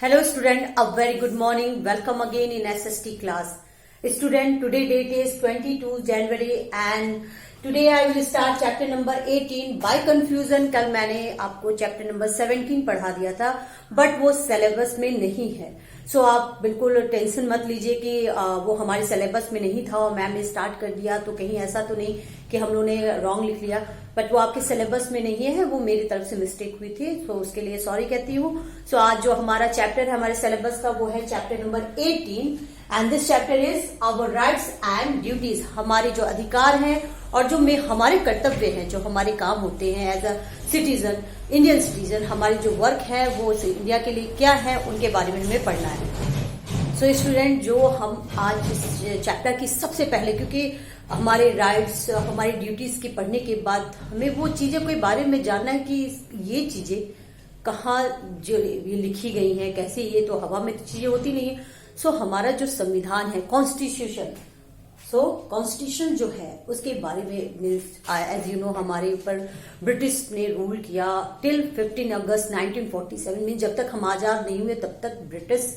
Hello student, a very good morning. Welcome again in SST class. Student, today date is 22 January and today I will start chapter number 18. By confusion कल मैंने आपको chapter number 17 पढ़ा दिया था but वो syllabus में नहीं है. सो आप बिल्कुल टेंशन मत लीजिए कि वो हमारे सिलेबस में नहीं था और मैम ने स्टार्ट कर दिया तो कहीं ऐसा तो नहीं कि हम लोगों ने रॉन्ग लिख लिया. बट वो आपके सिलेबस में नहीं है, वो मेरी तरफ से मिस्टेक हुई थी, तो उसके लिए सॉरी कहती हूँ. सो आज जो हमारा चैप्टर है हमारे सिलेबस का वो है chapter number 18 and this chapter is our rights and duties. हमारे जो अधिकार हैं और जो हमारे कर्तव्य हैं, जो हमारे काम होते हैं as a citizen, Indian citizen, हमारी जो वर्क है वो इंडिया के लिए क्या है उनके बारे में हमें पढ़ना है. सो स्टूडेंट, जो हम आज इस चैप्टर की सबसे पहले, क्योंकि हमारे राइट्स हमारी ड्यूटीज की पढ़ने के बाद हमें वो चीजें के बारे में जानना है कि ये चीजें कहाँ जो ये लिखी गई हैं, कैसे, ये तो हवा में चीजें होती नहीं है. सो हमारा जो संविधान है, कॉन्स्टिट्यूशन, कॉन्स्टिट्यूशन जो है उसके बारे में मीन्स एज यू नो हमारे ऊपर ब्रिटिश ने रूल किया टिल 15 अगस्त 1947. मीन जब तक हम आजाद नहीं हुए तब तक ब्रिटिश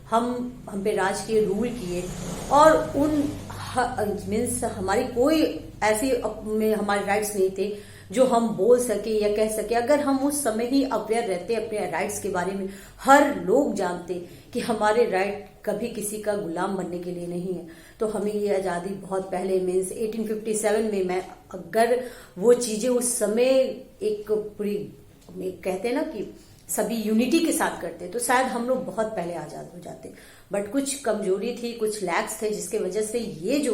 हम पे राज किए, रूल किए और उन मीन्स हमारी कोई ऐसी में हमारे राइट्स नहीं थे जो हम बोल सके या कह सके. अगर हम उस समय ही अवेयर रहते अपने राइट्स के बारे में, हर लोग जानते कि हमारे राइट कभी किसी का गुलाम बनने के लिए नहीं है, तो हमें ये आजादी बहुत पहले मीन्स 1857 में, मैं अगर वो चीजें उस समय एक पूरी कहते हैं ना कि सभी यूनिटी के साथ करते तो शायद हम लोग बहुत पहले आजाद हो जाते. बट कुछ कमजोरी थी, कुछ लैक्स थे जिसके वजह से ये जो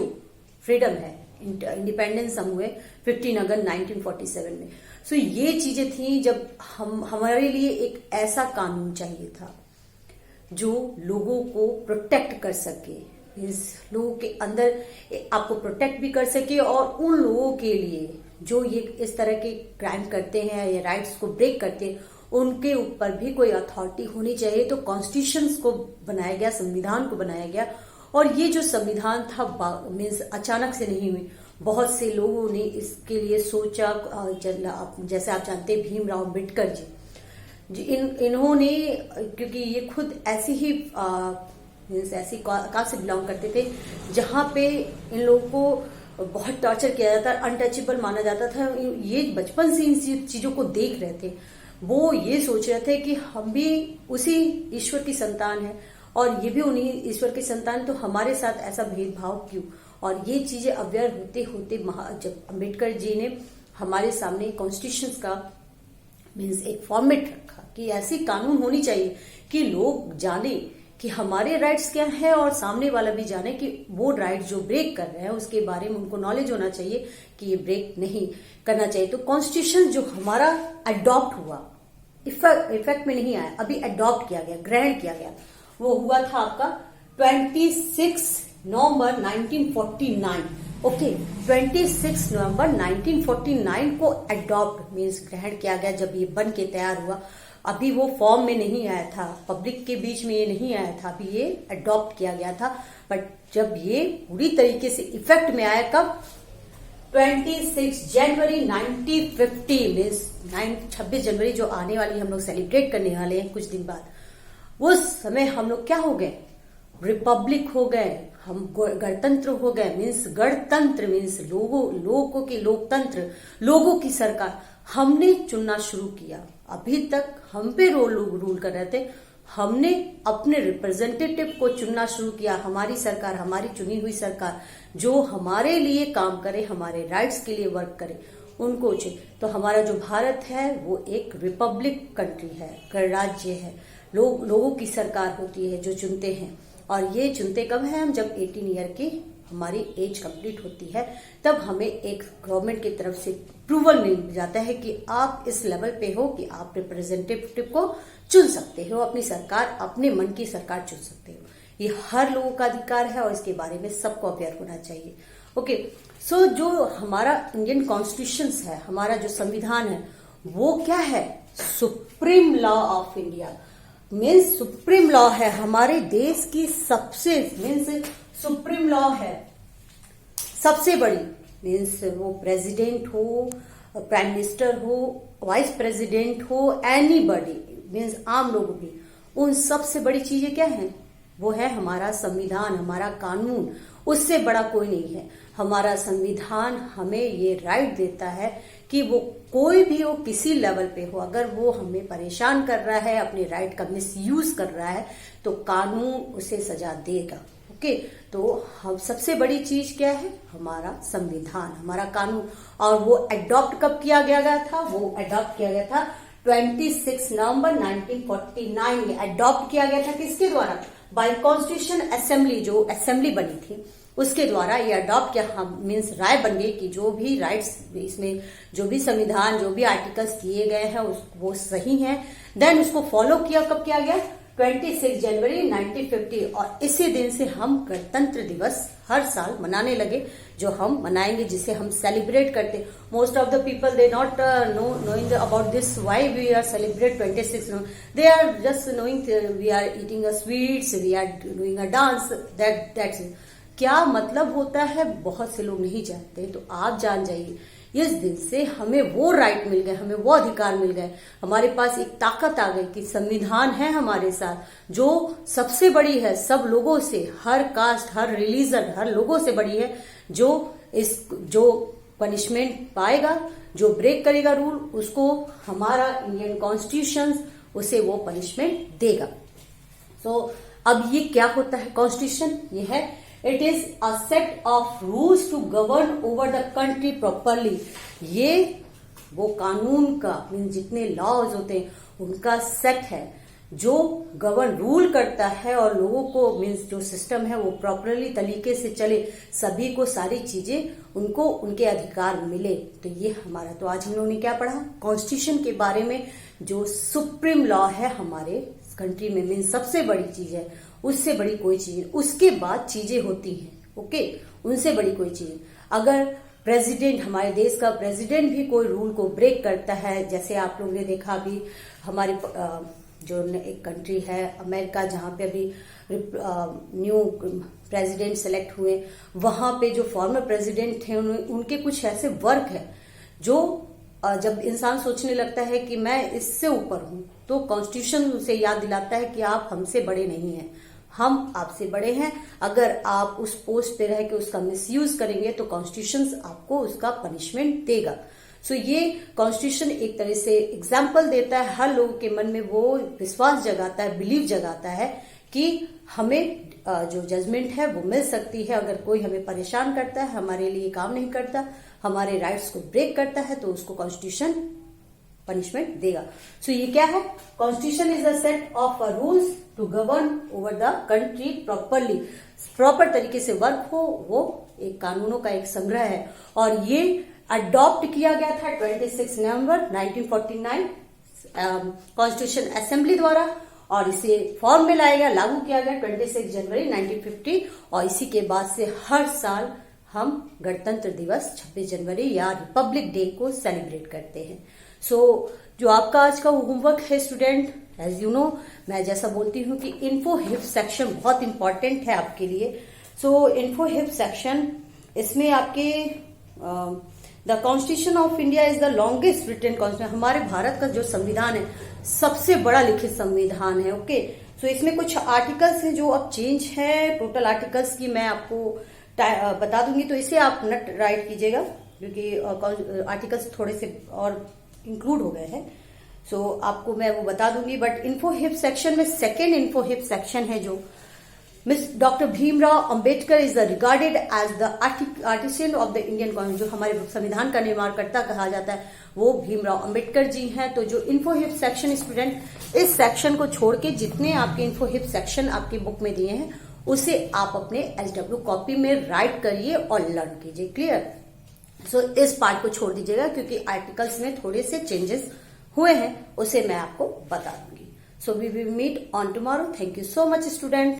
फ्रीडम है, इंडिपेंडेंस हम हुए 15 अगस्त 1947 में. सो ये चीजें थी जब हमारे लिए एक ऐसा कानून चाहिए था जो लोगों को प्रोटेक्ट कर सके, इस लोगों के अंदर आपको प्रोटेक्ट भी कर सके और उन लोगों के लिए जो ये इस तरह के क्राइम करते हैं या राइट्स को ब्रेक करते हैं उनके ऊपर भी कोई अथॉरिटी होनी चाहिए. तो कॉन्स्टिट्यूशन को बनाया गया, संविधान को बनाया गया. और ये जो संविधान था मीन्स अचानक से नहीं हुई, बहुत से लोगों ने इसके लिए सोचा. जैसे आप जानते हैं भीमराव अम्बेडकर जी इन्होंने, क्योंकि ये खुद ऐसी ही मीन्स ऐसी कास्ट से बिलोंग करते थे जहां पे इन लोगों को बहुत टॉर्चर किया जाता, अनटचेबल माना जाता था. ये बचपन से इन चीजों को देख रहे थे. वो ये सोच रहे थे कि हम भी उसी ईश्वर की संतान है और ये भी उन्हीं ईश्वर की संतान, तो हमारे साथ ऐसा भेदभाव क्यों. और ये चीजें अवेयर होते होते जब अम्बेडकर जी ने हमारे सामने कॉन्स्टिट्यूशन का मीन्स एक फॉर्मेट रखा कि ऐसी कानून होनी चाहिए कि लोग जाने कि हमारे राइट्स क्या है और सामने वाला भी जाने कि वो राइट जो ब्रेक कर रहे हैं उसके बारे में उनको नॉलेज होना चाहिए कि ये ब्रेक नहीं करना चाहिए. तो कॉन्स्टिट्यूशन जो हमारा अडॉप्ट हुआ, इफेक्ट में नहीं आया, अभी अडॉप्ट किया गया, ग्रहण किया गया, वो हुआ था आपका 26 नवंबर 1949. ओके, 26 नवंबर 1949 को अडॉप्ट मीन्स ग्रहण किया गया. जब ये बन के तैयार हुआ, अभी वो फॉर्म में नहीं आया था, पब्लिक के बीच में ये नहीं आया था, अभी ये अडॉप्ट किया गया था. बट जब ये पूरी तरीके से इफेक्ट में आया, कब? 26 जनवरी 1950 मीन्स 26 जनवरी जो आने वाली हम लोग सेलिब्रेट करने वाले हैं कुछ दिन बाद, उस समय हम लोग क्या हो गए? रिपब्लिक हो गए, हम गणतंत्र हो गए. मीन्स गणतंत्र मीन्स लोगों की लोकतंत्र, लोगों की सरकार हमने चुनना शुरू किया. अभी तक हम पे लोग रूल कर रहे थे, हमने अपने रिप्रेजेंटेटिव को चुनना शुरू किया. हमारी सरकार, हमारी चुनी हुई सरकार जो हमारे लिए काम करे, हमारे राइट्स के लिए वर्क करे, उनको चाहिए. तो हमारा जो भारत है वो एक रिपब्लिक कंट्री है, गणराज्य है. लोगों की सरकार होती है जो चुनते हैं. और ये चुनते कब है? हम जब 18 ईयर की हमारी एज कंप्लीट होती है तब हमें एक गवर्नमेंट की तरफ से अप्रूवल मिल जाता है कि आप इस लेवल पे हो कि आप रिप्रेजेंटेटिव को चुन सकते हो, अपनी सरकार, अपने मन की सरकार चुन सकते हो. ये हर लोगों का अधिकार है और इसके बारे में सबको अवेयर होना चाहिए. ओके, सो जो हमारा इंडियन कॉन्स्टिट्यूशन है, हमारा जो संविधान है, वो क्या है? Supreme law of India. Means supreme law है हमारे देश की, सबसे मीन्स सुप्रीम लॉ है, सबसे बड़ी. मीन्स वो प्रेसिडेंट हो, प्राइम मिनिस्टर हो, वाइस प्रेसिडेंट हो, एनीबॉडी मीन्स आम लोग भी, उन सबसे बड़ी चीजें क्या है? वो है हमारा संविधान, हमारा कानून। उससे बड़ा कोई नहीं है। हमारा संविधान हमें ये राइट देता है कि वो कोई भी हो, किसी लेवल पे हो, अगर वो हमें परेशान कर रहा है, अपने राइट का मिसयूज कर रहा है, तो कानून उसे सजा देगा। ओके, तो हम सबसे बड़ी चीज क्या है? हमारा संविधान, हमारा कानून। और वो अडॉप्ट कब किया गया था? वो अडॉप्ट किया गया था 26 नवंबर 1949 में अडॉप्ट किया गया था। किसके द्वारा? बाय कॉन्स्टिट्यूशन असेंबली, जो असेंबली बनी थी उसके द्वारा ये अडॉप्ट किया। हम मीन्स राय बन गई कि जो भी राइट्स इसमें, जो भी संविधान, जो भी आर्टिकल्स दिए गए हैं वो सही हैं। देन उसको फॉलो किया, कब किया गया? 26 जनवरी 1950। और इसी दिन से हम गणतंत्र दिवस हर साल मनाने लगे, जो हम मनाएंगे, जिसे हम सेलिब्रेट करते। Most of the people they not knowing about this, why we are celebrate 26 November. They are just knowing we are eating a sweets, we are doing a dance, that's क्या मतलब होता है बहुत से लोग नहीं जानते। तो आप जान जाइए, इस दिन से हमें वो राइट मिल गए, हमें वो अधिकार मिल गए, हमारे पास एक ताकत आ गई कि संविधान है हमारे साथ, जो सबसे बड़ी है सब लोगों से, हर कास्ट, हर रिलीजन, हर लोगों से बड़ी है। जो पनिशमेंट पाएगा, जो ब्रेक करेगा रूल, उसको हमारा इंडियन कॉन्स्टिट्यूशन उसे वो पनिशमेंट देगा। सो अब ये क्या होता है? कॉन्स्टिट्यूशन ये है, it is a set of rules to govern over the country properly. ये वो कानून का मीन जितने लॉज होते हैं उनका सेट है जो गवर्न रूल करता है, और लोगों को मीन्स जो सिस्टम है वो प्रॉपरली तरीके से चले, सभी को सारी चीजें उनको उनके अधिकार मिले। तो ये हमारा, तो आज हम लोगों ने क्या पढ़ा? कॉन्स्टिट्यूशन के बारे में, जो सुप्रीम लॉ है हमारे कंट्री में, मीन्स सबसे बड़ी चीज है, उससे बड़ी कोई चीज, उसके बाद चीजें होती हैं। ओके, उनसे बड़ी कोई चीज। अगर प्रेसिडेंट, हमारे देश का प्रेसिडेंट भी कोई रूल को ब्रेक करता है, जैसे आप लोगों ने देखा अभी हमारी जो एक कंट्री है अमेरिका, जहां पे अभी न्यू प्रेसिडेंट सेलेक्ट हुए, वहां पे जो फॉर्मर प्रेसिडेंट थे उनके कुछ ऐसे वर्क है जो जब इंसान सोचने लगता है कि मैं इससे ऊपर हूं, तो कॉन्स्टिट्यूशन उसे याद दिलाता है कि आप हमसे बड़े नहीं हैं, हम आपसे बड़े हैं। अगर आप उस पोस्ट पे रह के उसका मिसयूज करेंगे तो कॉन्स्टिट्यूशन आपको उसका पनिशमेंट देगा। सो ये कॉन्स्टिट्यूशन एक तरह से एग्जाम्पल देता है, हर लोगों के मन में वो विश्वास जगाता है, बिलीव जगाता है कि हमें जो जजमेंट है वो मिल सकती है। अगर कोई हमें परेशान करता है, हमारे लिए काम नहीं करता, हमारे राइट्स को ब्रेक करता है, तो उसको कॉन्स्टिट्यूशन पनिशमेंट देगा। सो ये क्या है? Constitution is a set of rules to govern over the country properly. Proper तरीके से वर्क हो, वो एक कानूनों का एक संग्रह है। और ये अडॉप्ट किया गया था 26 नवंबर 1949 कॉन्स्टिट्यूशन असेंबली द्वारा, और इसे फॉर्म में लाया गया, लागू किया गया 26 जनवरी 1950। और इसी के बाद से हर साल हम गणतंत्र दिवस 26 जनवरी या रिपब्लिक डे को सेलिब्रेट करते हैं। सो जो आपका आज का होमवर्क है स्टूडेंट, एज यू नो, मैं जैसा बोलती हूँ कि इन्फो हिप सेक्शन बहुत इंपॉर्टेंट है आपके लिए। सो इन्फो हिप सेक्शन, इसमें आपके the constitution of India is the longest written constitution. हमारे भारत का जो संविधान है सबसे बड़ा लिखित संविधान है। ओके, सो इसमें कुछ आर्टिकल्स हैं जो अब चेंज है। टोटल आर्टिकल्स की मैं आपको बता दूंगी, तो इसे आप नट राइट कीजिएगा क्योंकि आर्टिकल्स थोड़े से और इंक्लूड हो गए हैं। सो आपको मैं वो बता दूंगी। बट इन्फो हिप सेक्शन में सेकेंड इन्फो हिप सेक्शन है जो Miss doctor Bhimrao Ambedkar is regarded as the artisan of the Indian constitution. जो हमारे संविधान का निर्माणकर्ता कहा जाता है वो भीमराव अंबेडकर जी हैं। तो जो इन्फो हिप सेक्शन स्टूडेंट, इस सेक्शन को छोड़ के जितने आपके इन्फो हिप सेक्शन आपकी बुक में दिए हैं उसे आप अपने HW कॉपी में राइट करिए और लर्न कीजिए। क्लियर? सो इस पार्ट को छोड़ दीजिएगा क्योंकि आर्टिकल्स में थोड़े से चेंजेस हुए हैं, उसे मैं आपको बता दूंगी। So we will meet on tomorrow. Thank you so much student.